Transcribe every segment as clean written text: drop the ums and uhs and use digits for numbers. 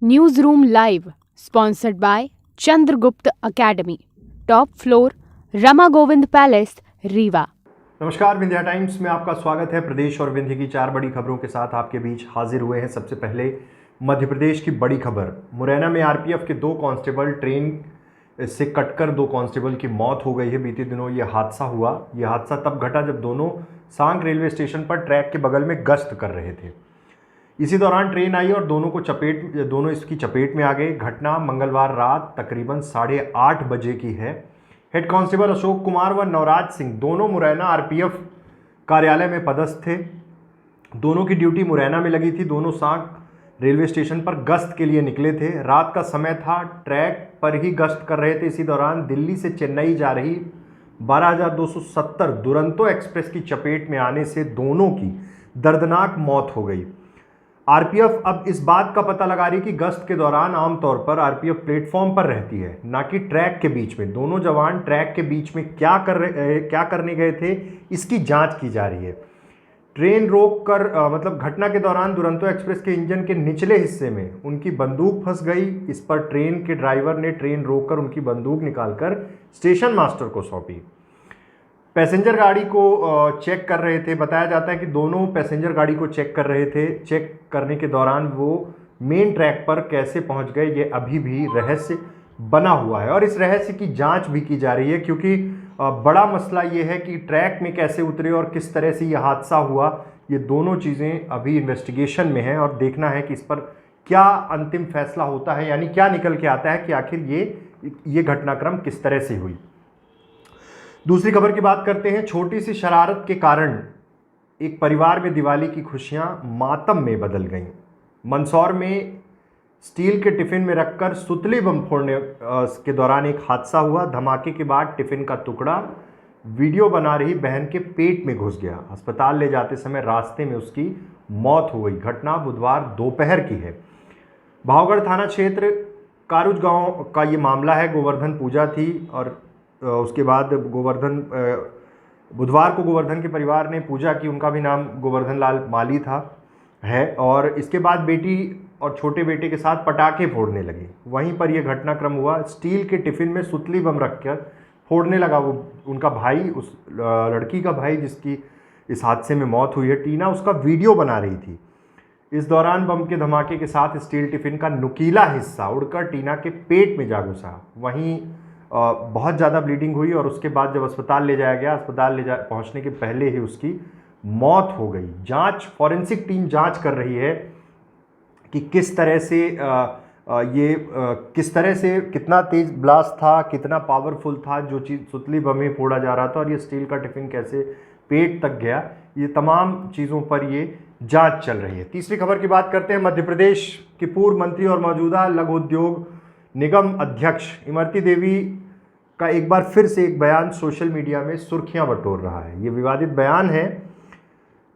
News room live sponsored by Chandragupta academy, top floor, Rama Govind palace, Rewa. नमस्कार, Vindhya times में आपका स्वागत है। प्रदेश और विंध्य की 4 बड़ी खबरों के साथ आपके बीच हाजिर हुए हैं। सबसे पहले मध्य प्रदेश की बड़ी खबर। मुरैना में आरपीएफ के 2 कांस्टेबल ट्रेन से कटकर 2 कांस्टेबल की मौत हो गई है। बीते दिनों ये हादसा हुआ। यह हादसा तब घटा जब दोनों सांग रेलवे स्टेशन पर ट्रैक के बगल में गश्त कर रहे थे। इसी दौरान ट्रेन आई और दोनों इसकी चपेट में आ गए। घटना मंगलवार रात तकरीबन 8:30 बजे की है। हेड कांस्टेबल अशोक कुमार व नवराज सिंह दोनों मुरैना आरपीएफ कार्यालय में पदस्थ थे। दोनों की ड्यूटी मुरैना में लगी थी। दोनों सांग रेलवे स्टेशन पर गश्त के लिए निकले थे। रात का समय था, ट्रैक पर ही गश्त कर रहे थे। इसी दौरान दिल्ली से चेन्नई जा रही 12,270 दुरंतो एक्सप्रेस की चपेट में आने से दोनों की दर्दनाक मौत हो गई। आरपीएफ अब इस बात का पता लगा रही कि गश्त के दौरान आमतौर पर आरपीएफ प्लेटफॉर्म पर रहती है, ना कि ट्रैक के बीच में। दोनों जवान ट्रैक के बीच में क्या करने गए थे, इसकी जांच की जा रही है। ट्रेन रोक कर घटना के दौरान दुरंतो एक्सप्रेस के इंजन के निचले हिस्से में उनकी बंदूक फंस गई। इस पर ट्रेन के ड्राइवर ने ट्रेन रोककर उनकी बंदूक निकालकर स्टेशन मास्टर को सौंपी। पैसेंजर गाड़ी को चेक कर रहे थे। बताया जाता है कि दोनों पैसेंजर गाड़ी को चेक कर रहे थे। चेक करने के दौरान वो मेन ट्रैक पर कैसे पहुंच गए, ये अभी भी रहस्य बना हुआ है और इस रहस्य की जांच भी की जा रही है, क्योंकि बड़ा मसला ये है कि ट्रैक में कैसे उतरे और किस तरह से ये हादसा हुआ। ये दोनों चीज़ें अभी इन्वेस्टिगेशन में हैं और देखना है कि इस पर क्या अंतिम फैसला होता है, यानी क्या निकल के आता है कि आखिर ये घटनाक्रम किस तरह से हुई। दूसरी खबर की बात करते हैं। छोटी सी शरारत के कारण एक परिवार में दिवाली की खुशियां मातम में बदल गईं। मंदसौर में स्टील के टिफिन में रखकर सुतली बम फोड़ने के दौरान एक हादसा हुआ। धमाके के बाद टिफिन का टुकड़ा वीडियो बना रही बहन के पेट में घुस गया। अस्पताल ले जाते समय रास्ते में उसकी मौत हो गई। घटना बुधवार दोपहर की है। भावगढ़ थाना क्षेत्र कारुज गांव का ये मामला है। गोवर्धन पूजा थी और उसके बाद बुधवार को गोवर्धन के परिवार ने पूजा की। उनका भी नाम गोवर्धन लाल माली है और इसके बाद बेटी और छोटे बेटे के साथ पटाखे फोड़ने लगे। वहीं पर यह घटनाक्रम हुआ। स्टील के टिफिन में सुतली बम रखकर फोड़ने लगा वो उनका भाई, उस लड़की का भाई जिसकी इस हादसे में मौत हुई है। टीना उसका वीडियो बना रही थी। इस दौरान बम के धमाके के साथ स्टील टिफिन का नुकीला हिस्सा उड़कर टीना के पेट में जा घुसा। वहीं बहुत ज़्यादा ब्लीडिंग हुई और उसके बाद जब अस्पताल ले जाया गया, पहुंचने के पहले ही उसकी मौत हो गई। फॉरेंसिक टीम जांच कर रही है कि किस तरह से कितना तेज ब्लास्ट था, कितना पावरफुल था जो चीज़ सुतली बम में फोड़ा जा रहा था, और ये स्टील का टिफिन कैसे पेट तक गया। ये तमाम चीज़ों पर ये जांच चल रही है। तीसरी खबर की बात करते हैं। मध्य प्रदेश के पूर्व मंत्री और मौजूदा लघु उद्योग निगम अध्यक्ष इमरती देवी का एक बार फिर से एक बयान सोशल मीडिया में सुर्खियां बटोर रहा है। ये विवादित बयान है।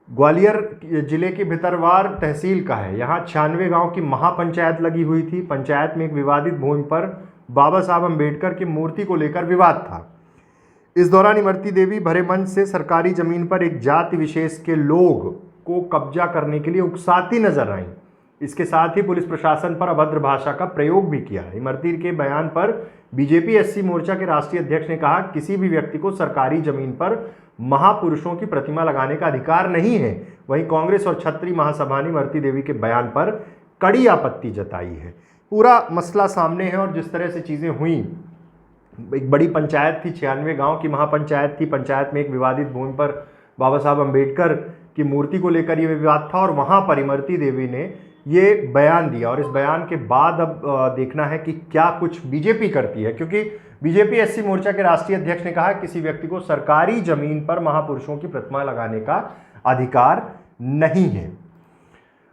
ग्वालियर जिले की भितरवार तहसील का है। यहाँ 96 गांव की महापंचायत लगी हुई थी। पंचायत में एक विवादित भूमि पर बाबा साहब अम्बेडकर की मूर्ति को लेकर विवाद था। इस दौरान इमरती देवी भरे मंच से सरकारी जमीन पर एक जाति विशेष के लोग को कब्जा करने के लिए उकसाती नजर आईं। इसके साथ ही पुलिस प्रशासन पर अभद्र भाषा का प्रयोग भी किया। इमरती के बयान पर बीजेपी एससी मोर्चा के राष्ट्रीय अध्यक्ष ने कहा, किसी भी व्यक्ति को सरकारी जमीन पर महापुरुषों की प्रतिमा लगाने का अधिकार नहीं है। वहीं कांग्रेस और क्षत्रिय महासभा ने इमरती देवी के बयान पर कड़ी आपत्ति जताई है। पूरा मसला सामने है और जिस तरह से चीज़ें हुई, एक बड़ी पंचायत थी, 96 गाँव की महापंचायत थी। पंचायत में एक विवादित भूमि पर बाबा साहब अम्बेडकर की मूर्ति को लेकर यह विवाद था और वहाँ पर इमरती देवी ने ये बयान दिया। और इस बयान के बाद अब देखना है कि क्या कुछ बीजेपी करती है, क्योंकि बीजेपी एससी मोर्चा के राष्ट्रीय अध्यक्ष ने कहा किसी व्यक्ति को सरकारी जमीन पर महापुरुषों की प्रतिमा लगाने का अधिकार नहीं है।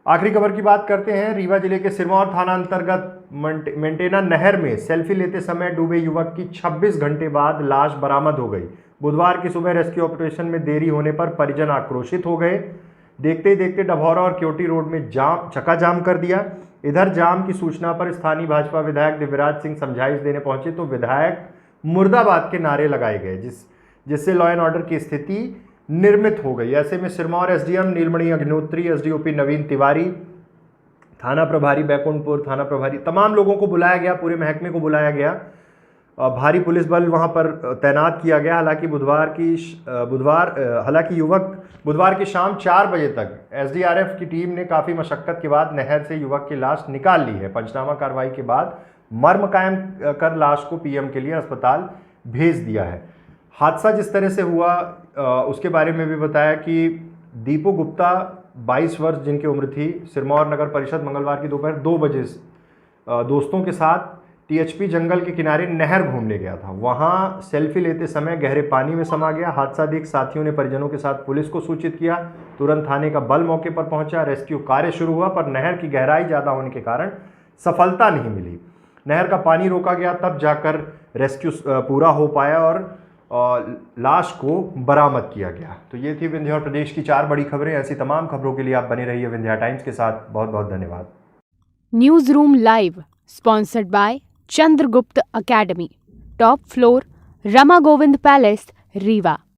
आखिरी खबर की बात करते हैं। रीवा जिले के सिरमौर थाना अंतर्गत मेंटेना नहर में सेल्फी लेते समय डूबे युवक की 26 घंटे बाद लाश बरामद हो गई। बुधवार की सुबह रेस्क्यू ऑपरेशन में देरी होने पर परिजन आक्रोशित हो गए। देखते ही देखते डभौरा और क्योटी रोड में चक्का जाम कर दिया। इधर जाम की सूचना पर स्थानीय भाजपा विधायक दिव्यराज सिंह समझाइश देने पहुंचे तो विधायक मुर्दाबाद के नारे लगाए गए, जिससे लॉ एंड ऑर्डर की स्थिति निर्मित हो गई। ऐसे में सिरमौर एसडीएम नीलमणि अग्निहोत्री, एसडीओपी नवीन तिवारी, थाना प्रभारी बैकुंठपुर, थाना प्रभारी, तमाम लोगों को बुलाया गया, पूरे महकमे को बुलाया गया। भारी पुलिस बल वहां पर तैनात किया गया। हालांकि बुधवार की शाम 4 बजे तक एसडीआरएफ की टीम ने काफ़ी मशक्कत के बाद नहर से युवक की लाश निकाल ली है। पंचनामा कार्रवाई के बाद मर्म कायम कर लाश को पीएम के लिए अस्पताल भेज दिया है। हादसा जिस तरह से हुआ उसके बारे में भी बताया कि दीपू गुप्ता 22 वर्ष जिनकी उम्र थी, सिरमौर नगर परिषद मंगलवार की दोपहर 2 बजे दोस्तों के साथ टीएचपी जंगल के किनारे नहर घूमने गया था। वहां सेल्फी लेते समय गहरे पानी में समा गया। हादसा देख साथियों ने परिजनों के साथ पुलिस को सूचित किया। तुरंत थाने का बल मौके पर पहुंचा। रेस्क्यू कार्य शुरू हुआ, पर नहर की गहराई ज़्यादा होने के कारण सफलता नहीं मिली। नहर का पानी रोका गया, तब जाकर रेस्क्यू पूरा हो पाया और लाश को बरामद किया गया। तो ये थी विंध्य और प्रदेश की 4 बड़ी खबरें। ऐसी तमाम खबरों के लिए आप बने रहिए विंध्या टाइम्स के साथ। बहुत बहुत धन्यवाद। News room live sponsored by Chandragupta academy, top floor, Rama Govind palace, Rewa.